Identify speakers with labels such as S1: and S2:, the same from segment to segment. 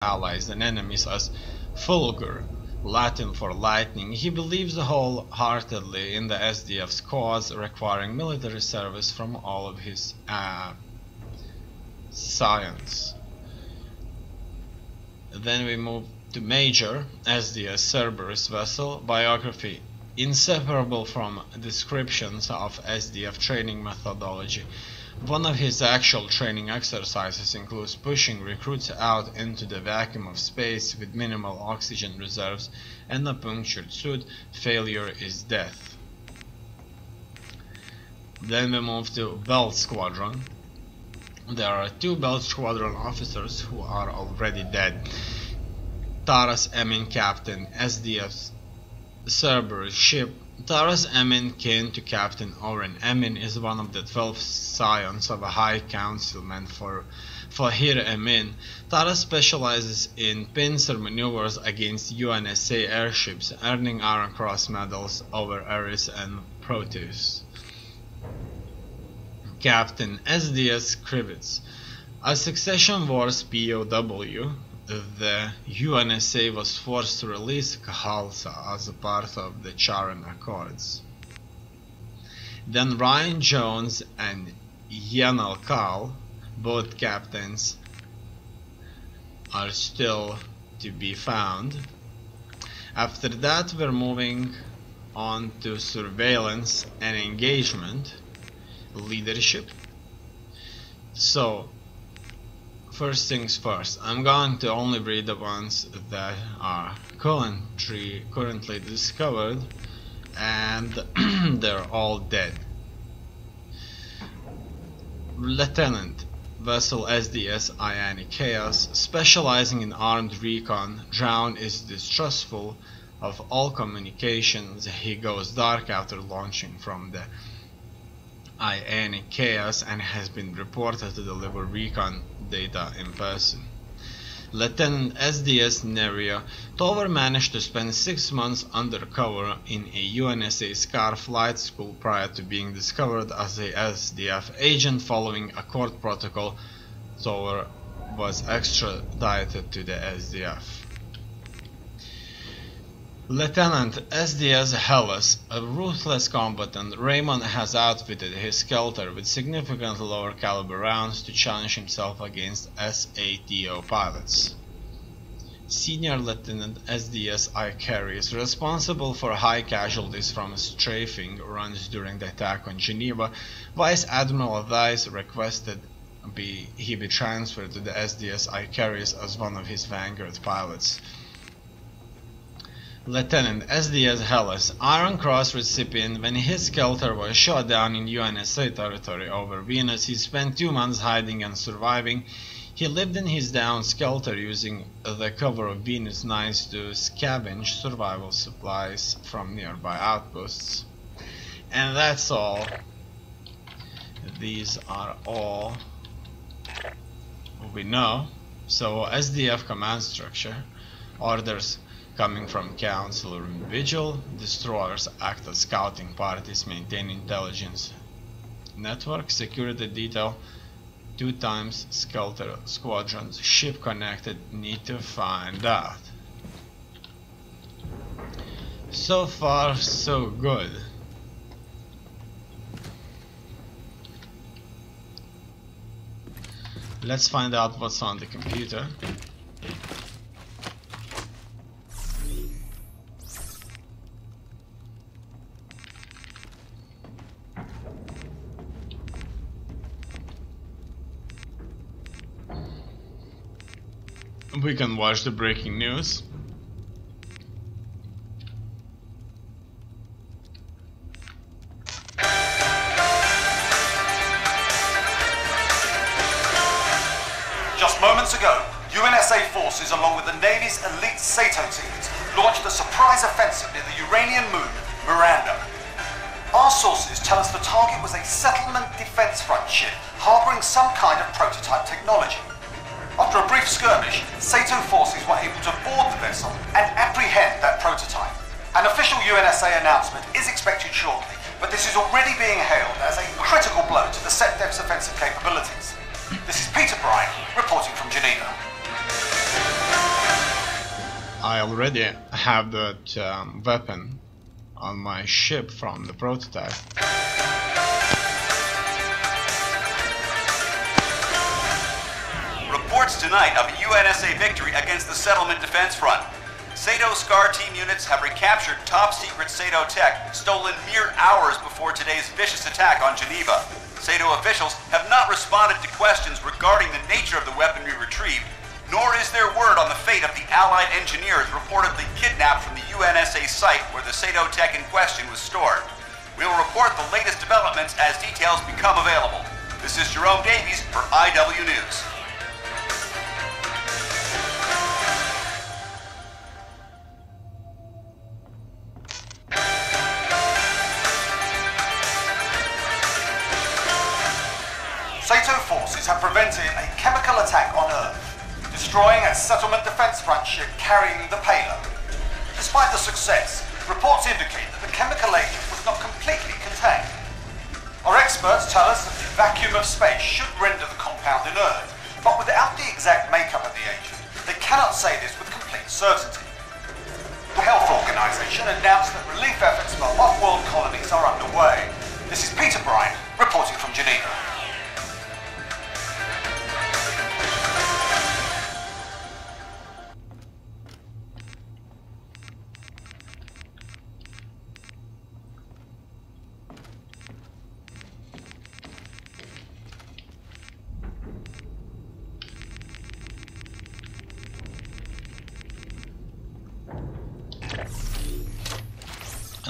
S1: allies and enemies as fulgur, Latin for lightning. He believes wholeheartedly in the SDF's cause, requiring military service from all of his science. Then we move to Major, SDS Cerberus vessel, biography. Inseparable from descriptions of SDF training methodology, one of his actual training exercises includes pushing recruits out into the vacuum of space with minimal oxygen reserves and a punctured suit. Failure is death. Then we move to Belt Squadron. There are 2 Belt Squadron officers who are already dead. Taras Emin, Captain, SDF Cerberus ship. Taras Emin, kin to Captain Oren Emin, is one of the 12 scions of a High Councilman for Fahir Emin. Taras specializes in pincer maneuvers against UNSA airships, earning Iron Cross medals over Eris and Proteus. Captain SDS Krivitz. A Succession Wars POW, the UNSA was forced to release Khalsa as a part of the Charon Accords. Then Ryan Jones and Yanal Kal, both captains, are still to be found. After that, we're moving on to surveillance and engagement, leadership. So, first things first, I'm going to only read the ones that are currently discovered, and they're all dead. Lieutenant, vessel SDS Ionic Chaos, specializing in armed recon. Drown is distrustful of all communications. He goes dark after launching from the Ionic Chaos and has been reported to deliver recon data in person. Lieutenant SDS Neria, Tover managed to spend 6 months undercover in a UNSA SCAR flight school prior to being discovered as a SDF agent. Following a court protocol, Tover was extradited to the SDF. Lieutenant SDS Hellas, a ruthless combatant. Raymond has outfitted his Skelter with significantly lower caliber rounds to challenge himself against SATO pilots. Senior Lieutenant SDS Icarius, responsible for high casualties from strafing runs during the attack on Geneva. Vice Admiral Weiss requested he be transferred to the SDS Icarius as one of his vanguard pilots. Lieutenant SDS Hellas, Iron Cross recipient. When his Skelter was shot down in UNSA territory over Venus, he spent 2 months hiding and surviving. He lived in his down Skelter using the cover of Venus nights to scavenge survival supplies from nearby outposts. And that's all. These are all we know. So SDF command structure, orders coming from Council or Vigil. Destroyers act as scouting parties, maintain intelligence network. Security detail, 2 times Skelter squadrons. Ship connected, need to find out. So far so good. Let's find out what's on the computer. We can watch the breaking news.
S2: Just moments ago, UNSA forces along with the Navy's elite SATO teams launched a surprise offensive near the Uranian moon, Miranda. Our sources tell us the target was a settlement defense front ship harboring some kind of prototype technology. After a brief skirmish, SATO forces were able to board the vessel and apprehend that prototype. An official UNSA announcement is expected shortly, but this is already being hailed as a critical blow to the SETDEV's offensive capabilities. This is Peter Bryant reporting from Geneva.
S1: I already have that weapon on my ship from the prototype.
S2: Reports tonight of a UNSA victory against the Settlement Defense Front. Sato SCAR team units have recaptured top-secret Sato tech stolen mere hours before today's vicious attack on Geneva. Sato officials have not responded to questions regarding the nature of the weaponry retrieved, nor is there word on the fate of the Allied engineers reportedly kidnapped from the UNSA site where the Sato tech in question was stored. We will report the latest developments as details become available. This is Jerome Davies for IW News. Sato forces have prevented a chemical attack on Earth, destroying a Settlement Defense Front ship carrying the payload. Despite the success, reports indicate that the chemical agent was not completely contained. Our experts tell us that the vacuum of space should render the compound inert, but without the exact makeup of the agent, they cannot say this with complete certainty. The Health Organization announced that relief efforts for off-world colonies are underway. This is Peter Bryant, reporting from Geneva.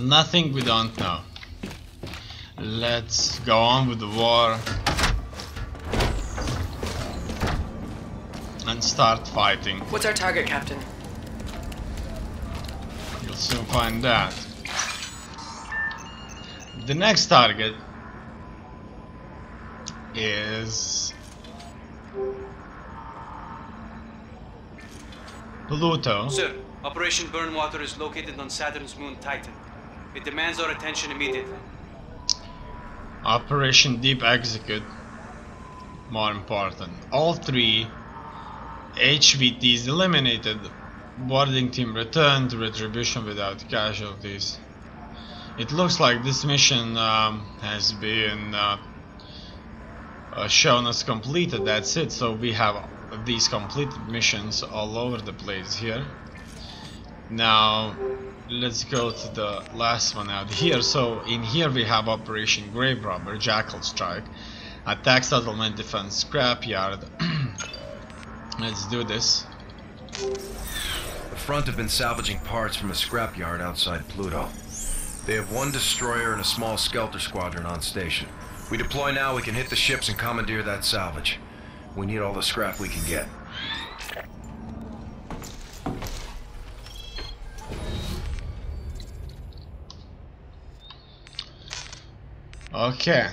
S1: Nothing we don't know. Let's go on with the war and start fighting.
S3: What's our target, Captain?
S1: You'll soon find that. The next target is Pluto.
S4: Sir, Operation Burnwater is located on Saturn's moon Titan. It demands our attention immediately.
S1: Operation Deep Execute, more important. All 3 HVTs eliminated. Boarding team returned to Retribution without casualties. It looks like this mission has been shown as completed. That's it. So we have these completed missions all over the place here. Now let's go to the last one out here. So in here we have Operation Grave Robber, Jackal Strike, Attack Settlement Defense Scrapyard. Let's do this.
S5: The front have been salvaging parts from a scrapyard outside Pluto. They have 1 destroyer and a small Skelter squadron on station. We deploy now, we can hit the ships and commandeer that salvage. We need all the scrap we can get.
S1: Okay.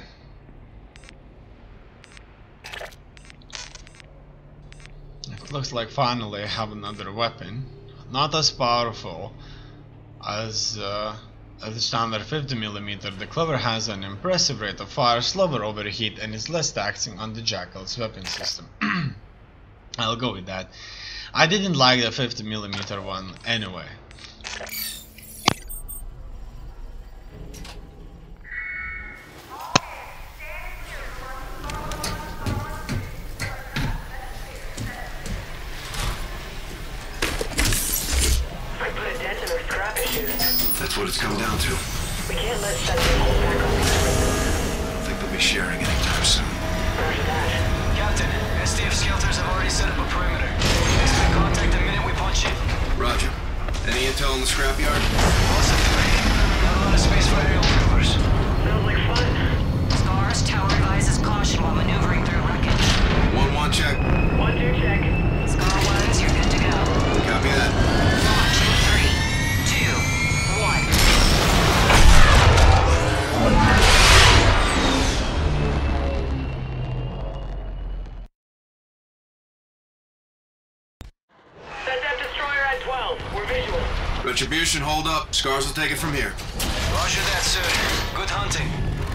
S1: It looks like finally I have another weapon. Not as powerful as the standard 50mm. The Cleaver has an impressive rate of fire, slower overheat, and is less taxing on the Jackal's weapon system. I'll go with that. I didn't like the 50mm one anyway.
S5: That's what it's come down to.
S3: We can't let Sentinel hold back on this.
S5: I don't think they'll be sharing anytime soon.
S3: Roger that.
S4: Captain, SDF Skelters have already set up a perimeter. Expect contact the minute we punch in.
S5: Roger. Any intel on the scrapyard?
S4: Possibly. Not a lot of space for aerial maneuvers.
S3: Sounds like fun.
S6: Scars, tower advises caution while maneuvering through wreckage.
S5: 1-1 check.
S3: 1-2 check.
S6: Scar 1s, you're good to go.
S5: Copy that.
S6: Launch in 3, 2, 1.
S3: Set that destroyer at 12. We're visual.
S5: Retribution, hold up. Scars will take it from here.
S4: Roger that, sir. Good hunting.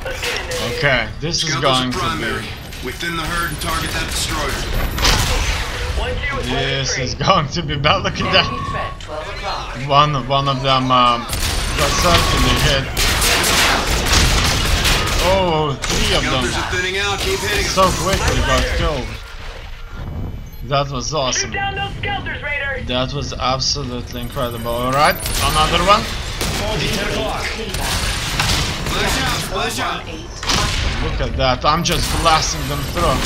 S3: Let's get in there.
S1: Okay, this is
S5: Skelters
S1: going
S5: are
S1: to
S5: primary.
S1: be...
S5: We thin the herd and target that destroyer.
S1: This is going to be bad. Look at that.
S6: Enemy threat, 12 o'clock.
S1: One of them got certainly hit. Oh, 3 of them.
S5: Skelters are thinning out. Keep hitting them.
S1: So quickly got killed. That was
S3: Shoot
S1: awesome.
S3: down those skelters, Raider!
S1: That was absolutely incredible. Alright, another one.
S5: Flash out.
S1: Look at that. I'm just blasting them through.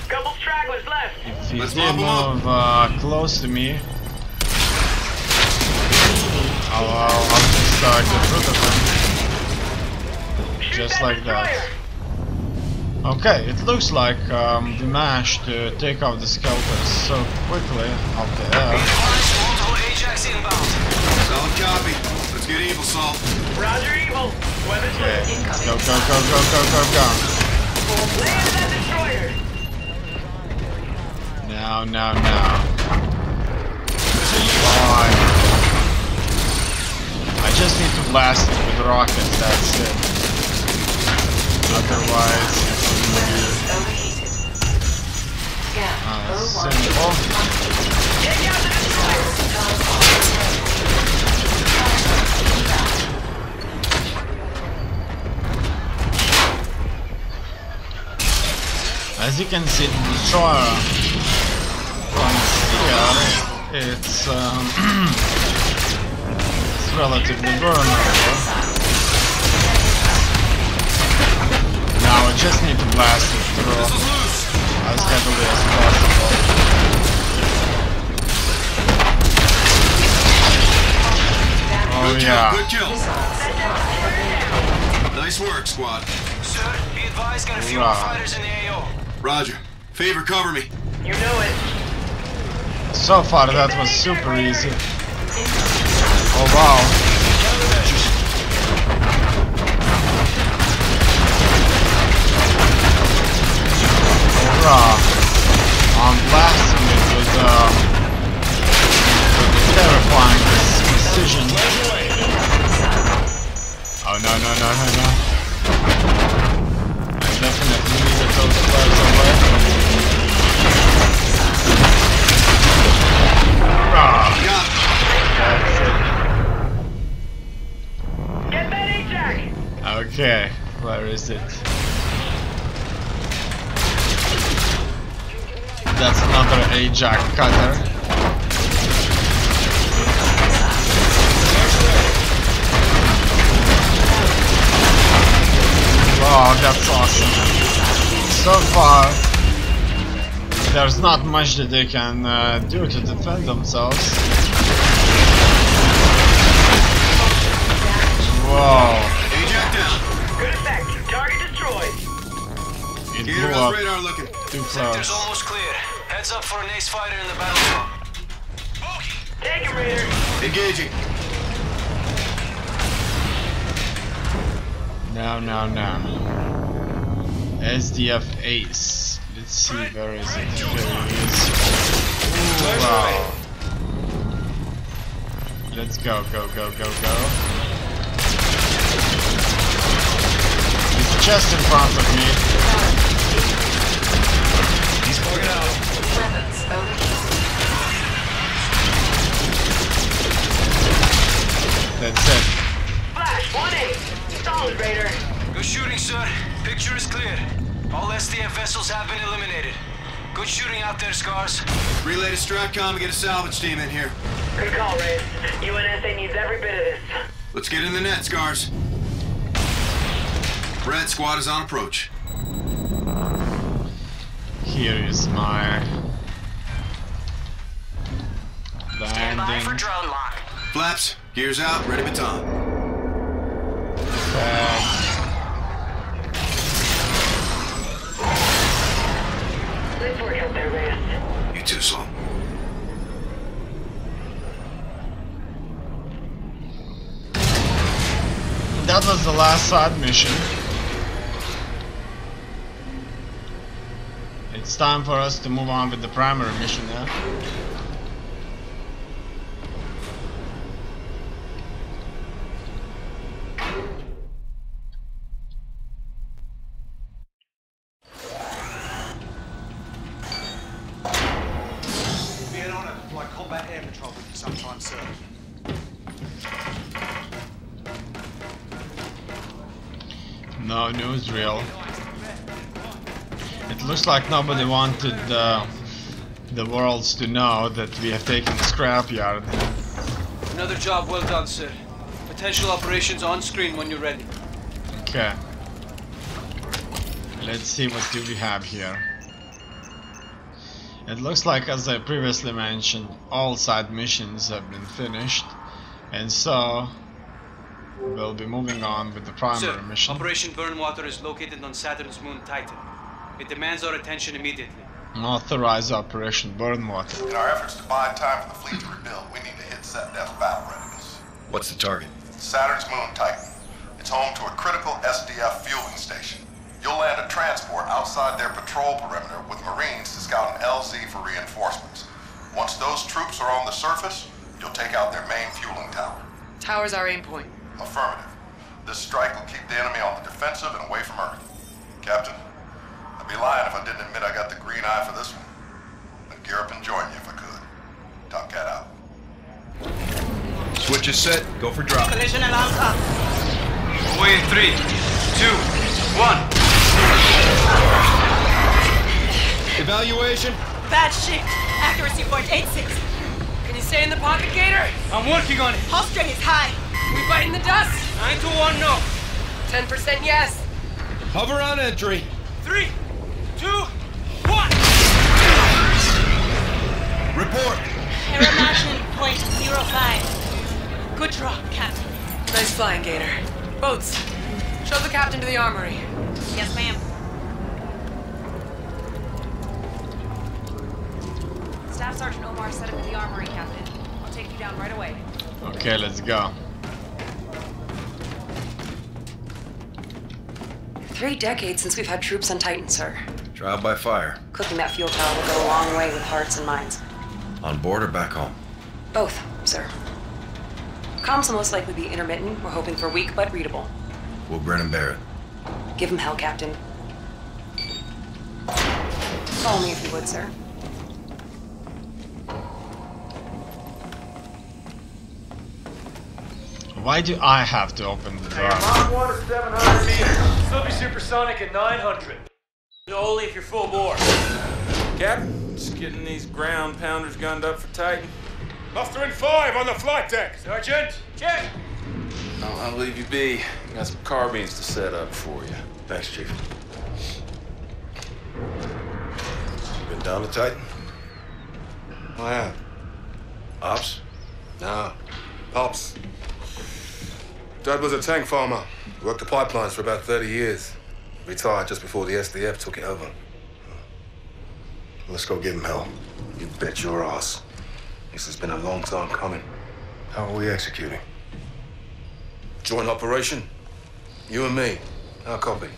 S3: Couple stragglers left.
S1: If he
S5: Let's
S1: did
S5: move
S1: move close to me, I'll just get rid of him.
S3: Shoot
S1: Just
S3: that
S1: like that.
S3: destroyer.
S1: Okay, it looks like we managed to take out the skelters so quickly up there.
S4: Multiple Ajax inbound.
S5: Solid copy. Let's get evil, Salt.
S3: Roger, evil. Weapons
S1: Okay,
S3: loose.
S1: let's go.
S3: Lay into that destroyer.
S1: Now. Fine. I just need to blast it with rockets, that's it. Otherwise, it's
S6: Overheated. Scan.
S1: simple.
S3: Take out the destroyer.
S1: As you can see, the destroyer from here, it's relatively vulnerable. Now I just need to blast it through as heavily as possible. Oh yeah.
S5: Good kill. Nice work, squad.
S4: Sir, be advised, got a few more fighters in the AO.
S5: Roger. Favor, cover me.
S3: You know it.
S1: So far that was super easy. Oh wow. Hurrah. I'm blasting it with terrifying precision. Oh no. I definitely needed those flares away.
S3: Get that Ajax.
S1: Okay, where is it? That's another Ajax cutter. Wow, that's awesome. So far, there's not much that they can do to defend themselves. Whoa.
S5: Ajax down.
S3: Good effect. Target destroyed.
S1: It
S5: Gator,
S1: blew
S5: how's
S1: up
S5: radar looking?
S1: too
S4: Sector's
S1: close.
S4: almost clear. Heads up for an ace fighter in the battle zone.
S3: Take him, Raider.
S5: Engaging.
S1: Now. SDF Ace. Let's see, where is it? There it is. Ooh, wow. Let's go. He's just in front of me.
S5: He's bugging out.
S6: Weapons overheated.
S1: That's it.
S3: Flash, 1-8. Solid, Raider.
S4: Good shooting, sir. Picture is clear. All SDF vessels have been eliminated. Good shooting out there, Scars.
S5: Relay to Stratcom and get a salvage team in here.
S3: Good call, Race. UNSA needs every bit of this.
S5: Let's get in the net, Scars. Red squad is on approach.
S1: Here is my
S6: Stand by for
S1: landing
S6: drone lock.
S5: Flaps, gears out, ready baton.
S1: pad.
S3: Nice work out there, Reyes.
S5: You too, Saul.
S1: That was the last side mission. It's time for us to move on with the primary mission now.
S2: combat air patrol with you sometime, sir.
S1: No newsreel. It looks like nobody wanted the worlds to know that we have taken the scrapyard.
S7: Another job well done, sir. Potential operations on screen when you're ready.
S1: Okay. Let's see what do we have here. It looks like, as I previously mentioned, all side missions have been finished, and so we'll be moving on with the primary mission.
S7: Operation Burnwater is located on Saturn's moon Titan. It demands our attention immediately.
S1: Authorize Operation Burnwater.
S8: In our efforts to buy time for the fleet to rebuild, we need to hit set-death battle readiness.
S5: What's the target?
S8: Saturn's moon Titan. It's home to a critical SDF fueling station. You'll land a transport outside their patrol perimeter with Marines to scout an LZ for reinforcements. Once those troops are on the surface, you'll take out their main fueling tower.
S6: Tower's our aim point.
S8: Affirmative. This strike will keep the enemy on the defensive and away from Earth. Captain, I'd be lying if I didn't admit I got the green eye for this one. I'd gear up and join you if I could. Top Cat out.
S5: Switch is set. Go for drop.
S6: Collision alarms up.
S4: Away in 3, 2, 1.
S5: Evaluation.
S6: Bad shift. Accuracy point 86. Can you stay in the pocket, Gator?
S7: I'm working on it.
S6: Hull string is high. We biting the dust?
S7: 9 to 1, no.
S6: 10% yes.
S5: Hover on entry.
S7: 3, 2, 1.
S5: Report.
S6: Error margin point 05. Good draw, Captain. Nice flying, Gator. Boats. Show the captain to the armory. Yes, ma'am. Staff Sergeant Omar set up at the armory, Captain. I'll take you down right away.
S1: Okay, let's go.
S9: 3 decades since we've had troops on Titan, sir.
S5: Trial by fire.
S9: Cooking that fuel tower will go a long way with hearts and minds.
S5: On board or back home?
S9: Both, sir. Comms will most likely be intermittent. We're hoping for weak but readable.
S5: We'll grin and bear it.
S9: Give him hell, Captain. Follow me if you would, sir.
S1: Why do I have to open the door?
S4: Mach 1 is 700 meters. Still be supersonic at 900. Only if you're full bore.
S10: Captain, just getting these ground pounders gunned up for Titan. Muster in 5 on the flight deck.
S4: Sergeant, check.
S10: I'll leave you be. Got some carbines to set up for you.
S5: Thanks, Chief. You been down to Titan?
S10: I have.
S5: Ops?
S10: No. Pops. Dad was a tank farmer. Worked the pipelines for about 30 years. Retired just before the SDF took it over.
S5: Let's go give him hell.
S10: You bet your ass. This has been a long time coming.
S5: How are we executing?
S10: Joint operation? You and me. Our copy.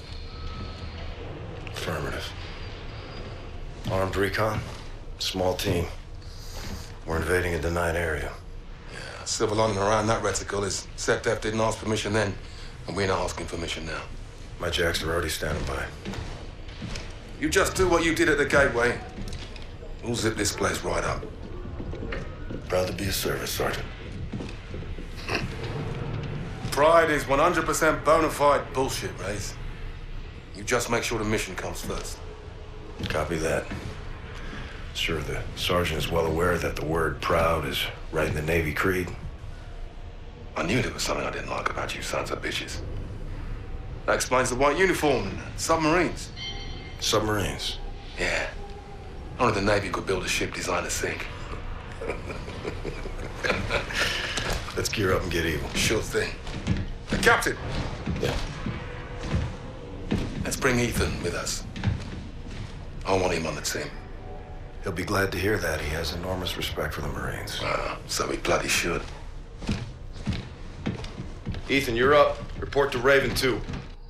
S5: Affirmative. Armed recon? Small team. We're invading a denied area.
S10: Silver lining around that reticle is SecDef didn't ask permission then, and we're not asking permission now.
S5: My jacks are already standing by.
S10: You just do what you did at the gateway. We'll zip this place right up.
S5: Proud to be of service, Sergeant.
S10: Pride is 100% bona fide bullshit, Rays. You just make sure the mission comes first.
S5: Copy that. Sure, the sergeant is well aware that the word proud is right in the Navy creed.
S10: I knew there was something I didn't like about you sons of bitches. That explains the white uniform and submarines.
S5: Submarines?
S10: Yeah. Only the Navy could build a ship designed to sink.
S5: Let's gear up and get evil.
S10: Sure thing. Captain!
S5: Yeah.
S10: Let's bring Ethan with us. I want him on the team.
S5: He'll be glad to hear that. He has enormous respect for the Marines.
S10: So he bloody should.
S5: Ethan, you're up. Report to Raven 2.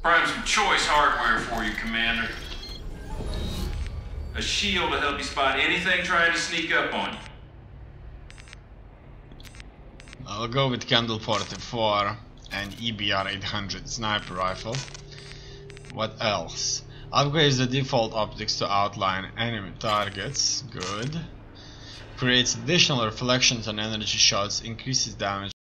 S11: Prime some choice hardware for you, Commander. A shield to help you spot anything trying to sneak up on you.
S1: I'll go with Candle 44 and EBR 800 sniper rifle. What else? Upgrades the default optics to outline enemy targets. Good. creates additional reflections on energy shots, increases damage.